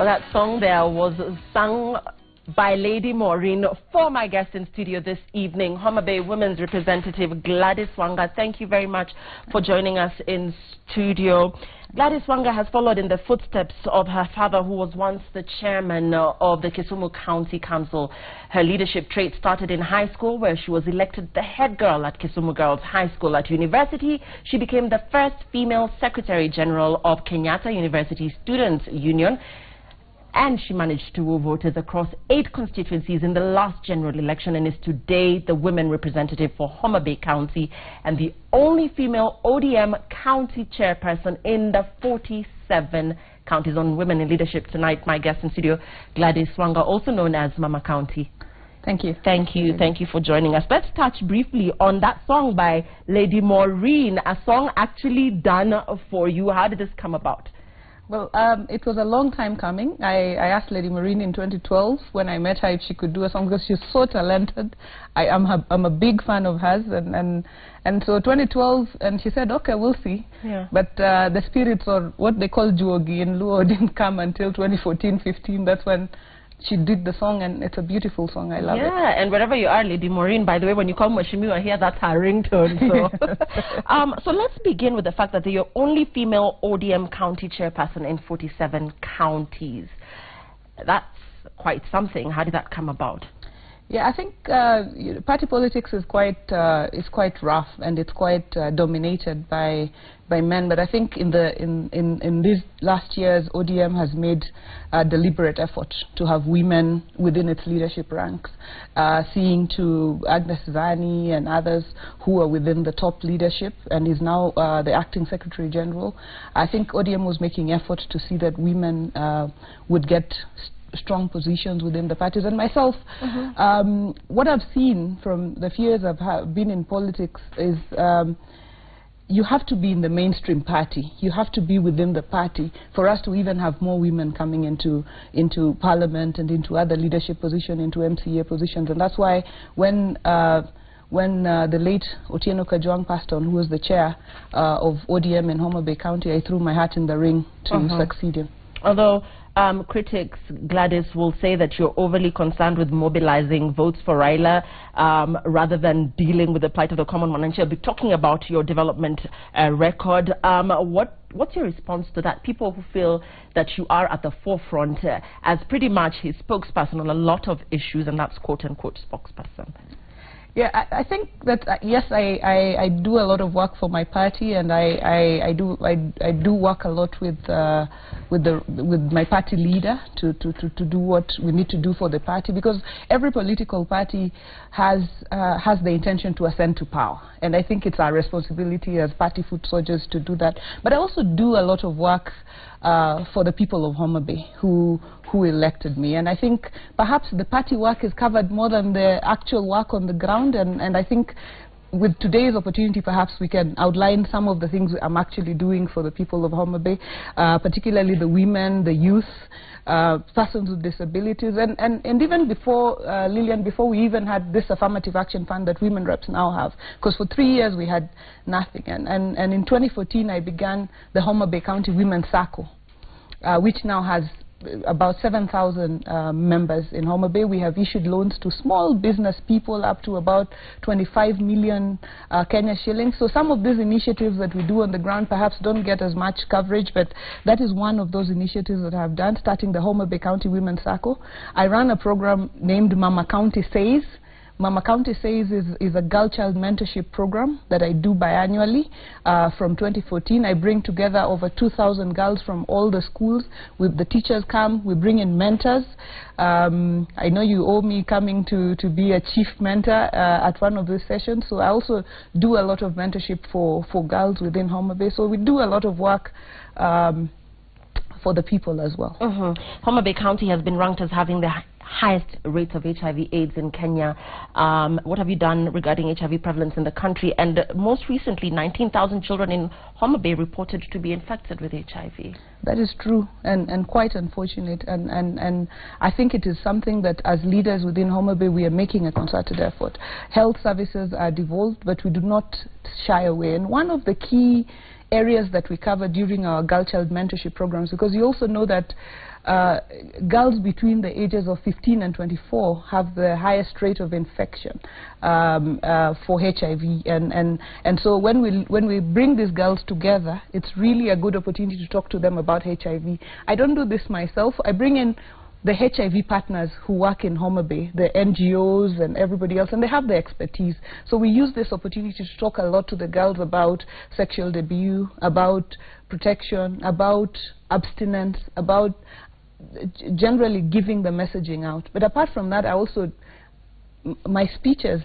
Well, that song there was sung by Lady Maureen for my guest in studio this evening, Homa Bay Women's Representative Gladys Wanga. Thank you very much for joining us in studio. Gladys Wanga has followed in the footsteps of her father, who was once the chairman of the Kisumu County Council. Her leadership trait started in high school, where she was elected the head girl at Kisumu Girls High School. At university, she became the first female Secretary General of Kenyatta University Students' Union. And she managed to woo voters across 8 constituencies in the last general election, and is today the women representative for Homa Bay County and the only female ODM county chairperson in the 47 counties. On Women in Leadership tonight, my guest in studio, Gladys Wanga, also known as Mama County. Thank you. Thank you. Thank you for joining us. Let's touch briefly on that song by Lady Maureen, a song actually done for you. How did this come about? Well, it was a long time coming. I asked Lady Maureen in 2012 when I met her if she could do a song, because she's so talented. I'm a big fan of hers, and so 2012, and she said, okay, we'll see. Yeah. But the spirits, or what they call Juogi in Luo, didn't come until 2014-15. That's when she did the song, and it's a beautiful song. I love it. Yeah, and wherever you are, Lady Maureen, by the way, when you call Mweshimiwa, I hear that's her ringtone. So. So let's begin with the fact that you're only female ODM county chairperson in 47 counties. That's quite something. How did that come about? Yeah, I think party politics is quite rough, and it's quite dominated by men. But I think in these last years, ODM has made a deliberate effort to have women within its leadership ranks, seeing to Agnes Zani and others who are within the top leadership, and is now the acting Secretary General. I think ODM was making effort to see that women would get strong positions within the parties. And myself, what I've seen from the few years I've been in politics is you have to be in the mainstream party. You have to be within the party for us to even have more women coming into parliament and into other leadership positions, into MCA positions. And that's why when the late Otieno Kajwang passed on, who was the chair of ODM in Homa Bay County, I threw my hat in the ring to succeed him. Although critics, Gladys, will say that you're overly concerned with mobilizing votes for Raila rather than dealing with the plight of the common man. And she'll be talking about your development record. What's your response to that? People who feel that you are at the forefront as pretty much his spokesperson on a lot of issues, and that's quote-unquote spokesperson. Yeah, I think that yes, I do a lot of work for my party, and I do work a lot with my party leader to do what we need to do for the party, because every political party has the intention to ascend to power, and I think it's our responsibility as party foot soldiers to do that. But I also do a lot of work for the people of Homa Bay who elected me, and I think perhaps the party work is covered more than the actual work on the ground, and I think with today's opportunity perhaps we can outline some of the things I'm actually doing for the people of Homa Bay, particularly the women, the youth, persons with disabilities, and even before, Lillian, before we even had this affirmative action fund that women reps now have, because for 3 years we had nothing, and in 2014 I began the Homa Bay County Women's Circle, which now has about 7,000 members in Homa Bay. We have issued loans to small business people up to about 25 million Kenya shillings. So some of these initiatives that we do on the ground perhaps don't get as much coverage, but that is one of those initiatives that I have done, starting the Homa Bay County Women's Circle. I run a program named Mama County Says. Mama County Says is a girl-child mentorship program that I do biannually. From 2014, I bring together over 2,000 girls from all the schools. The teachers come, we bring in mentors. I know you owe me coming to be a chief mentor at one of these sessions, so I also do a lot of mentorship for girls within Homa Bay. So we do a lot of work for the people as well. Homa Bay County has been ranked as having the highest rates of HIV/AIDS in Kenya. What have you done regarding HIV prevalence in the country? And most recently, 19,000 children in Homa Bay reported to be infected with HIV. That is true, and quite unfortunate. And I think it is something that as leaders within Homa Bay, we are making a concerted effort. Health services are devolved, but we do not shy away. And one of the key areas that we cover during our girl child mentorship programs, because you also know that girls between the ages of 15 and 24 have the highest rate of infection for HIV, and so when we bring these girls together, it's really a good opportunity to talk to them about HIV. I don't do this myself. I bring in the HIV partners who work in Homa Bay, the NGOs and everybody else, and they have the expertise. So we use this opportunity to talk a lot to the girls about sexual debut, about protection, about abstinence, about generally giving the messaging out. But apart from that, I also, my speeches,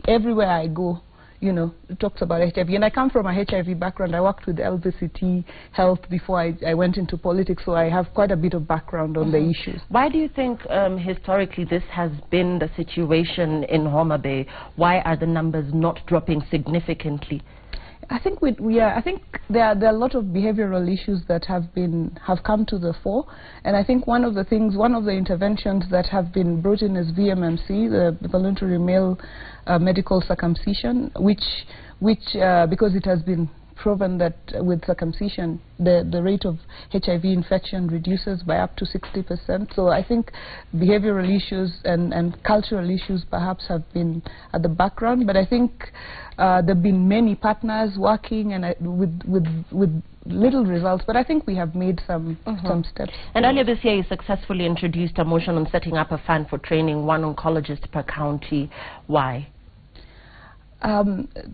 everywhere I go, you know, talks about HIV. And I come from a HIV background. I worked with LVCT Health before I went into politics, so I have quite a bit of background on the issues. Why do you think historically this has been the situation in Homa Bay? Why are the numbers not dropping significantly? I think I think there are a lot of behavioral issues that have come to the fore, and I think one of the interventions that have been brought in is VMMC, the voluntary male medical circumcision, which because it has been proven that with circumcision the rate of HIV infection reduces by up to 60%. So I think behavioral issues and cultural issues perhaps have been at the background, but I think there have been many partners working and with little results, but I think we have made some steps. And earlier this year you successfully introduced a motion on setting up a fund for training one oncologist per county. Why?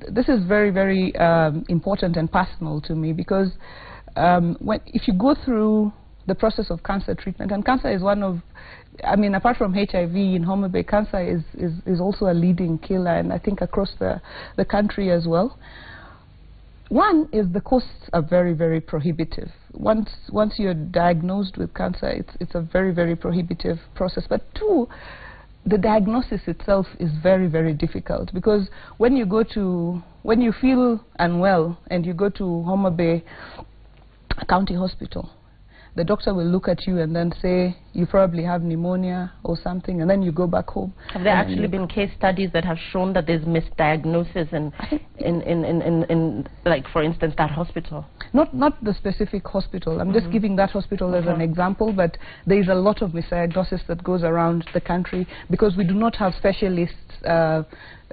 This is very, very important and personal to me, because if you go through the process of cancer treatment, and cancer is one of, I mean, apart from HIV in Homa Bay, cancer is also a leading killer, and I think across the country as well. One is the costs are very, very prohibitive. Once you're diagnosed with cancer, it's a very, very prohibitive process. But two, the diagnosis itself is very, very difficult, because when you feel unwell and you go to Homa Bay County Hospital, the doctor will look at you and then say you probably have pneumonia or something, and then you go back home. Have there actually been case studies that have shown that there's misdiagnosis in like, for instance, that hospital? Not the specific hospital. I'm just giving that hospital as an example, but there is a lot of misdiagnosis that goes around the country because we do not have specialists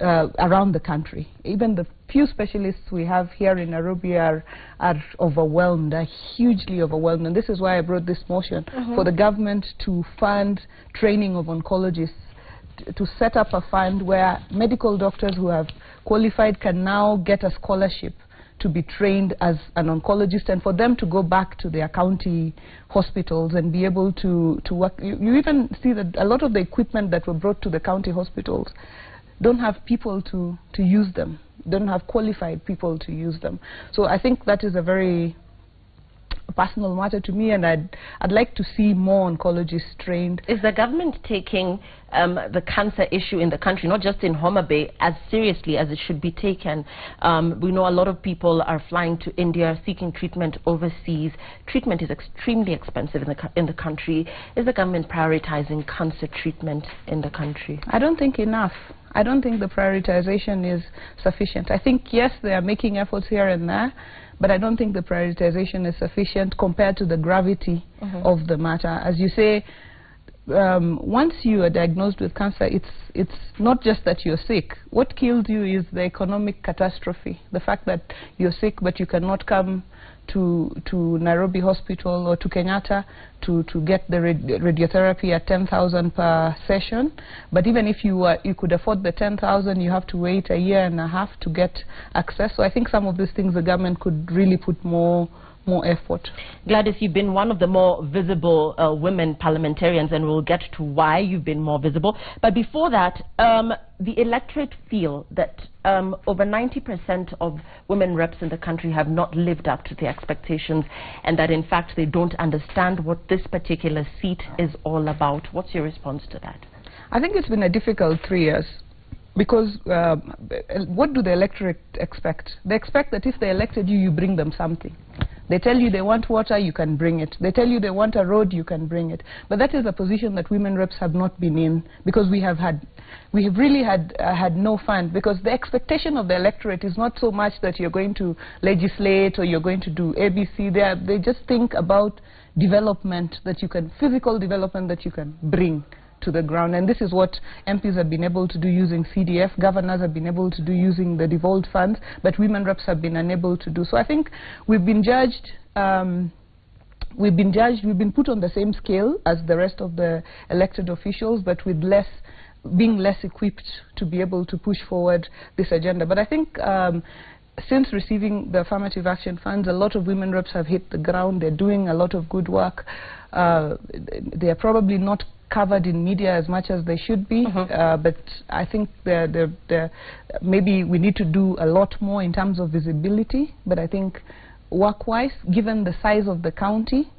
around the country. Even the few specialists we have here in Nairobi are overwhelmed, are hugely overwhelmed, and this is why I brought this motion for the government to fund training of oncologists, to set up a fund where medical doctors who have qualified can now get a scholarship to be trained as an oncologist, and for them to go back to their county hospitals and be able to work. You even see that a lot of the equipment that were brought to the county hospitals don't have people to use them, don't have qualified people to use them. So I think that is a very personal matter to me, and I'd like to see more oncologists trained. Is the government taking the cancer issue in the country, not just in Homa Bay, as seriously as it should be taken? We know a lot of people are flying to India seeking treatment overseas. Treatment is extremely expensive in the country. Is the government prioritizing cancer treatment in the country? I don't think enough. I don't think the prioritization is sufficient. I think, yes, they are making efforts here and there, but I don't think the prioritization is sufficient compared to the gravity of the matter. As you say, once you are diagnosed with cancer, it's not just that you're sick. What kills you is the economic catastrophe, the fact that you're sick but you cannot come to Nairobi Hospital or to Kenyatta to get the radiotherapy at 10,000 per session. But even if you could afford the 10,000, you have to wait a year and a half to get access. So I think some of these things the government could really put more effort. Gladys, you've been one of the more visible women parliamentarians, and we'll get to why you've been more visible. But before that, the electorate feel that over 90% of women reps in the country have not lived up to their expectations, and that in fact they don't understand what this particular seat is all about. What's your response to that? I think it's been a difficult 3 years. Because what do the electorate expect? They expect that if they elected you, you bring them something. They tell you they want water, you can bring it. They tell you they want a road, you can bring it. But that is a position that women reps have not been in, because we have really had no fund. Because the expectation of the electorate is not so much that you're going to legislate or you're going to do ABC. They just think about development that you can, physical development that you can bring to the ground. And this is what MPs have been able to do using CDF, governors have been able to do using the devolved funds, but women reps have been unable to do. So I think we've been judged, we've been put on the same scale as the rest of the elected officials, but with being less equipped to be able to push forward this agenda. But I think since receiving the affirmative action funds, a lot of women reps have hit the ground. They're doing a lot of good work. They are probably not covered in media as much as they should be, but I think maybe we need to do a lot more in terms of visibility. But I think work-wise, given the size of the county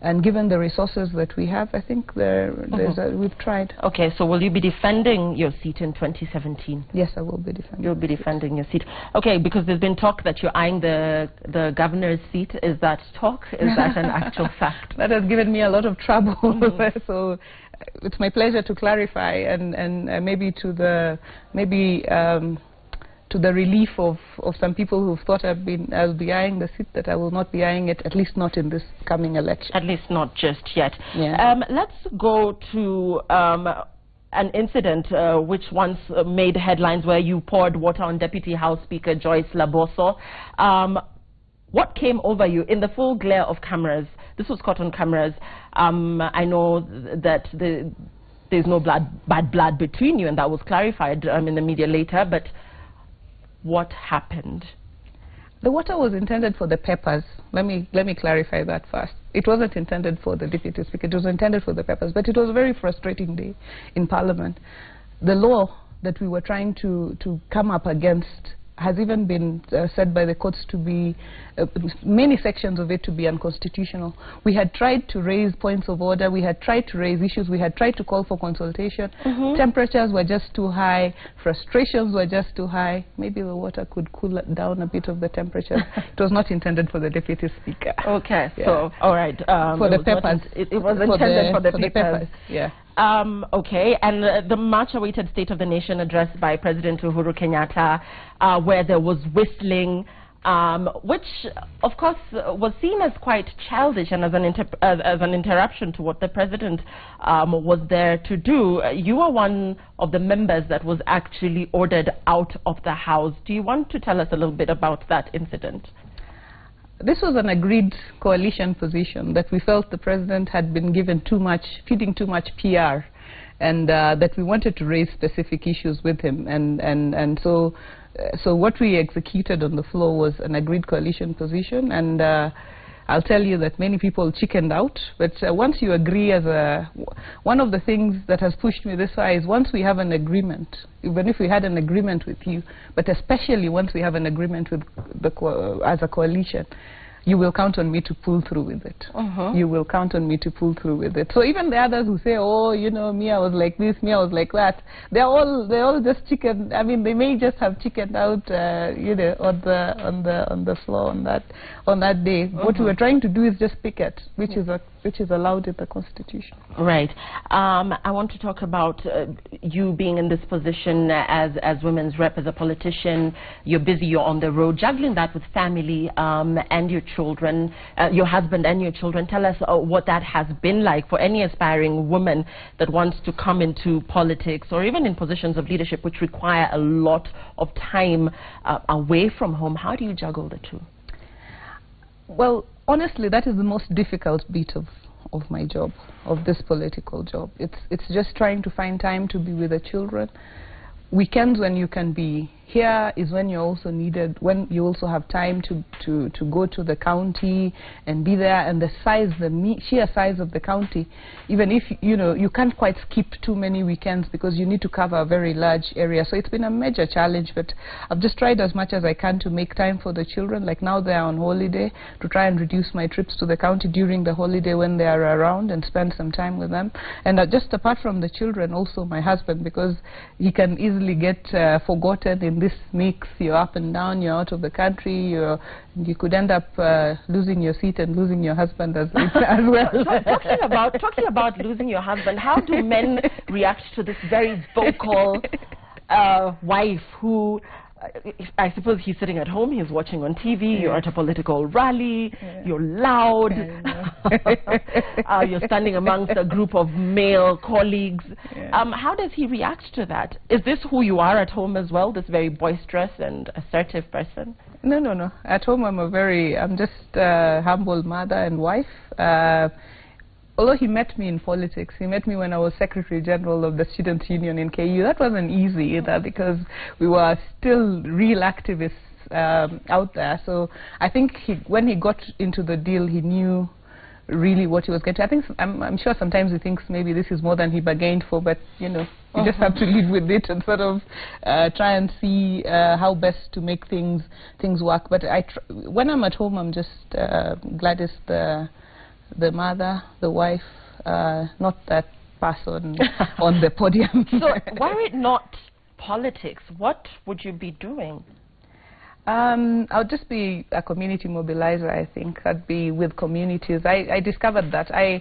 and given the resources that we have, I think we've tried. Okay, so will you be defending your seat in 2017? Yes, I will be defending. You'll be defending your seat. Okay, because there's been talk that you're eyeing the governor's seat. Is that talk? Is that an actual fact? That has given me a lot of trouble. So it's my pleasure to clarify, and maybe to the relief of some people who've thought I'll be eyeing the seat, that I will not be eyeing it, at least not in this coming election. At least not just yet. Yeah. Let's go to an incident which once made headlines, where you poured water on Deputy House Speaker Joyce Laboso. What came over you in the full glare of cameras? This was caught on cameras. I know that there's no bad blood between you, and that was clarified in the media later, but what happened? The water was intended for the peppers. Let me clarify that first. It wasn't intended for the Deputy Speaker. It was intended for the peppers. But it was a very frustrating day in Parliament. The law that we were trying to come up against has even been said by the courts to be, many sections of it to be unconstitutional. We had tried to raise points of order, we had tried to raise issues, we had tried to call for consultation. Temperatures were just too high, frustrations were just too high. Maybe the water could cool down a bit of the temperature. It was not intended for the Deputy Speaker. Okay, yeah. So, all right. For the peppers. It was intended for the peppers. Yeah. Okay, and the much-awaited State of the Nation address by President Uhuru Kenyatta, where there was whistling, which, of course, was seen as quite childish and as an interruption to what the President was there to do. You are one of the members that was actually ordered out of the House. Do you want to tell us a little bit about that incident? This was an agreed coalition position, that we felt the President had been given feeding too much PR, and that we wanted to raise specific issues with him. And so what we executed on the floor was an agreed coalition position, and I'll tell you that many people chickened out, but once you agree one of the things that has pushed me this far is once we have an agreement, even if we had an agreement with you, but especially once we have an agreement with as a coalition, you will count on me to pull through with it. You will count on me to pull through with it. So even the others who say, oh, you know, me, I was like this, me, I was like that, they're all just chicken. I mean, they may just have chickened out, you know, on the floor on that day. What we were trying to do is just picket, which is allowed in the Constitution. Right. I want to talk about you being in this position as women's rep, as a politician. You're busy, you're on the road, juggling that with family and your children, your husband and your children. Tell us what that has been like for any aspiring woman that wants to come into politics or even in positions of leadership which require a lot of time away from home. How do you juggle the two? Well, honestly, that is the most difficult bit of my job, of this political job. It's just trying to find time to be with the children. Weekends when you can be here is when you're also needed, when you also have time to go to the county and be there. And the sheer size of the county, even if, you know, you can't quite skip too many weekends because you need to cover a very large area. So it's been a major challenge, but I've just tried as much as I can to make time for the children. Like now they're on holiday, to try and reduce my trips to the county during the holiday when they are around and spend some time with them. And just apart from the children, also my husband, because he can easily get forgotten in this mix. You're up and down, you're out of the country, you could end up losing your seat and losing your husband as well. Talking about losing your husband, how do men react to this very vocal wife who I suppose he's sitting at home, he's watching on TV, you're at a political rally, you're loud, you're standing amongst a group of male colleagues. How does he react to that? Is this who you are at home as well, this very boisterous and assertive person? No, no, no. At home I'm just a humble mother and wife. Although he met me in politics, he met me when I was Secretary General of the Student Union in KU. That wasn't easy either because we were still real activists out there. So I think when he got into the deal, he knew really what he was getting. I think I'm sure sometimes he thinks maybe this is more than he bargained for, but you know, you just have to live with it and sort of try and see how best to make things work. But when I'm at home, I'm just Gladys, the mother, the wife, not that person on the podium. So were it not politics, what would you be doing? I'll just be a community mobilizer, I think. I'd be with communities. I discovered that. I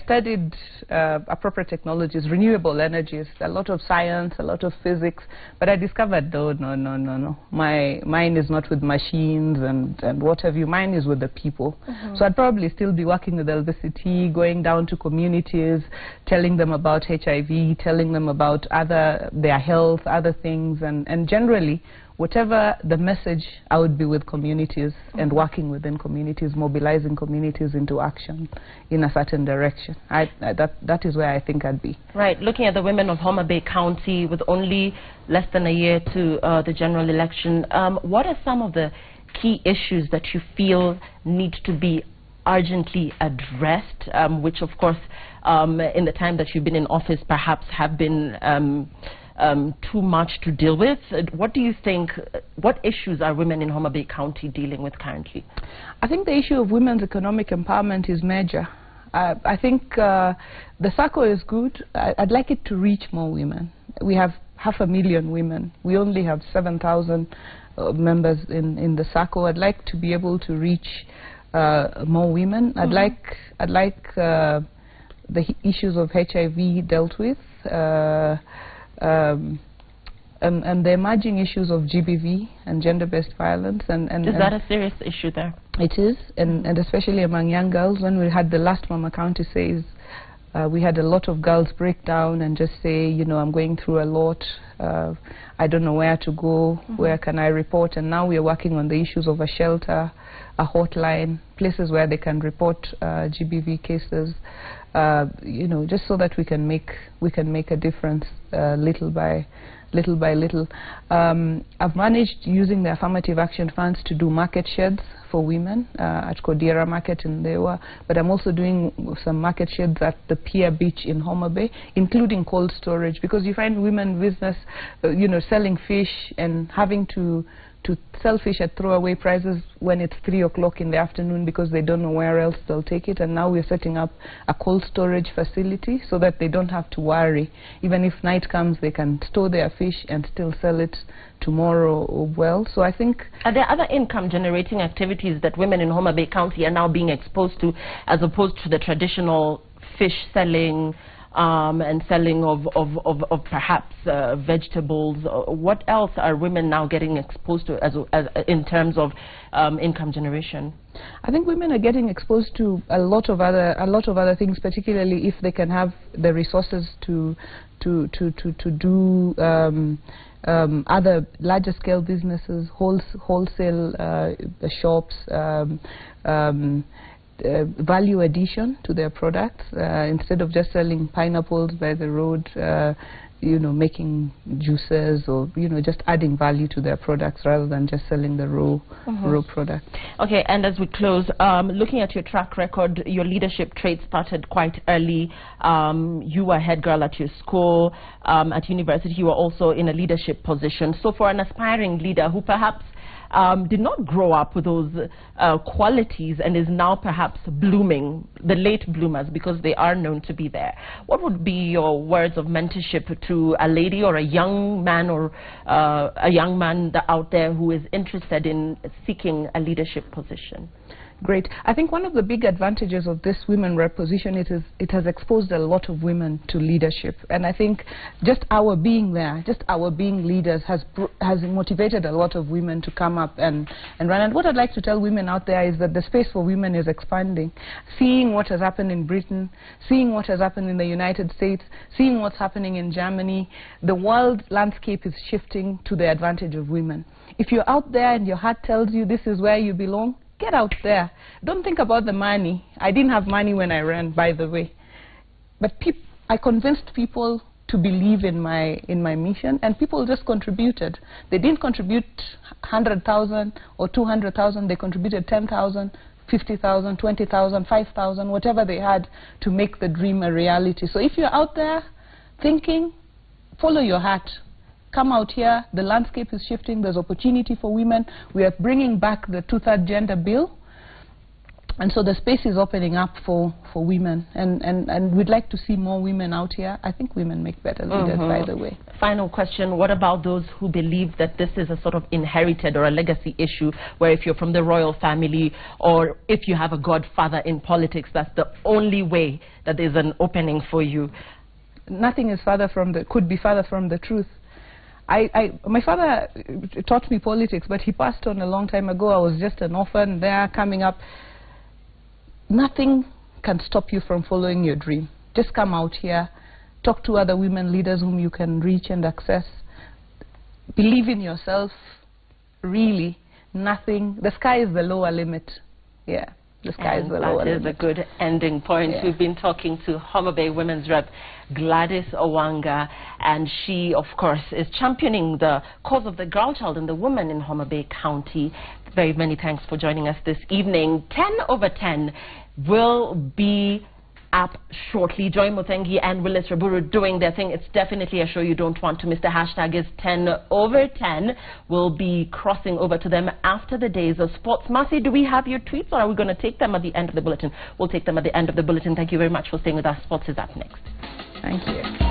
studied appropriate technologies, renewable energies, a lot of science, a lot of physics, but I discovered, no. Mine is not with machines and what have you. Mine is with the people. So I'd probably still be working with LVCT, going down to communities, telling them about HIV, telling them about their health, other things, and generally, whatever the message, I would be with communities and working within communities, mobilizing communities into action in a certain direction. That is where I think I'd be. Right. Looking at the women of Homa Bay County with only less than a year to the general election, what are some of the key issues that you feel need to be urgently addressed, which of course in the time that you've been in office perhaps have been too much to deal with? What do you think, what issues are women in Homa Bay County dealing with currently? I think the issue of women's economic empowerment is major. I think the SACCO is good. I'd like it to reach more women. We have 500,000 women. We only have 7,000 members in the SACCO. I'd like to be able to reach more women. I'd like the issues of HIV dealt with. And the emerging issues of GBV and gender-based violence. Is that a serious issue there? It is, and especially among young girls. When we had the last Mama County Says, we had a lot of girls break down and just say, you know, I'm going through a lot, I don't know where to go, where can I report? And now we are working on the issues of a shelter, a hotline, places where they can report GBV cases, you know, just so that we can make a difference little by little. I've managed, using the affirmative action funds, to do market sheds for women at Kodira Market in Dewa, but I'm also doing some market sheds at the Pier Beach in Homa Bay, including cold storage, because you find women business, you know, selling fish and having to sell fish at throwaway prices when it's 3 o'clock in the afternoon because they don't know where else they'll take it. And now we're setting up a cold storage facility so that they don't have to worry. Even if night comes, they can store their fish and still sell it tomorrow or well. So I think... Are there other income generating activities that women in Homa Bay County are now being exposed to, as opposed to the traditional fish selling and selling of perhaps vegetables? What else are women now getting exposed to as in terms of income generation? I think women are getting exposed to a lot of other things, particularly if they can have the resources to do other larger scale businesses, wholesale shops, value addition to their products, instead of just selling pineapples by the road, you know, making juices or, you know, just adding value to their products rather than just selling the raw product. Okay, and as we close, looking at your track record, your leadership traits started quite early. You were head girl at your school. At university, you were also in a leadership position. So for an aspiring leader who perhaps did not grow up with those qualities and is now perhaps blooming, the late bloomers, because they are known to be there, what would be your words of mentorship to a lady or a young man or a young man out there who is interested in seeking a leadership position? Great. I think one of the big advantages of this women rep position it has exposed a lot of women to leadership, and I think just our being there, just our being leaders has motivated a lot of women to come up and run. And what I'd like to tell women out there is that the space for women is expanding. Seeing what has happened in Britain, seeing what has happened in the United States, seeing what's happening in Germany, the world landscape is shifting to the advantage of women. If you're out there and your heart tells you this is where you belong, get out there. Don't think about the money. I didn't have money when I ran, by the way. But I convinced people to believe in my mission, and people just contributed. They didn't contribute 100,000 or 200,000. They contributed 10,000, 50,000, 20,000, 5,000, whatever they had to make the dream a reality. So if you're out there thinking, follow your heart. Come out here. The landscape is shifting. There's opportunity for women. We are bringing back the two-third gender bill, and so the space is opening up for women, and we'd like to see more women out here. I think women make better leaders, by the way. Final question, what about those who believe that this is a sort of inherited or a legacy issue, where if you're from the royal family or if you have a godfather in politics, that's the only way that there's an opening for you? Nothing is could be farther from the truth. My father taught me politics, but he passed on a long time ago. I was just an orphan there coming up. Nothing can stop you from following your dream. Just come out here, talk to other women leaders whom you can reach and access. Believe in yourself, really. Nothing. The sky is the lower limit. Yeah. The sky is the lower limit. That is a good ending point. Yeah. We've been talking to Homa Bay Women's Rep Gladys Wanga, and she, of course, is championing the cause of the girl child and the woman in Homa Bay County. Very many thanks for joining us this evening. 10 over 10 will be up shortly. Joy Mutengi and Willis Raburu doing their thing. It's definitely a show you don't want to miss. The hashtag is 10 over 10. We'll be crossing over to them after the days of sports. Marcy, do we have your tweets, or are we going to take them at the end of the bulletin? We'll take them at the end of the bulletin. Thank you very much for staying with us. Sports is up next. Thank you.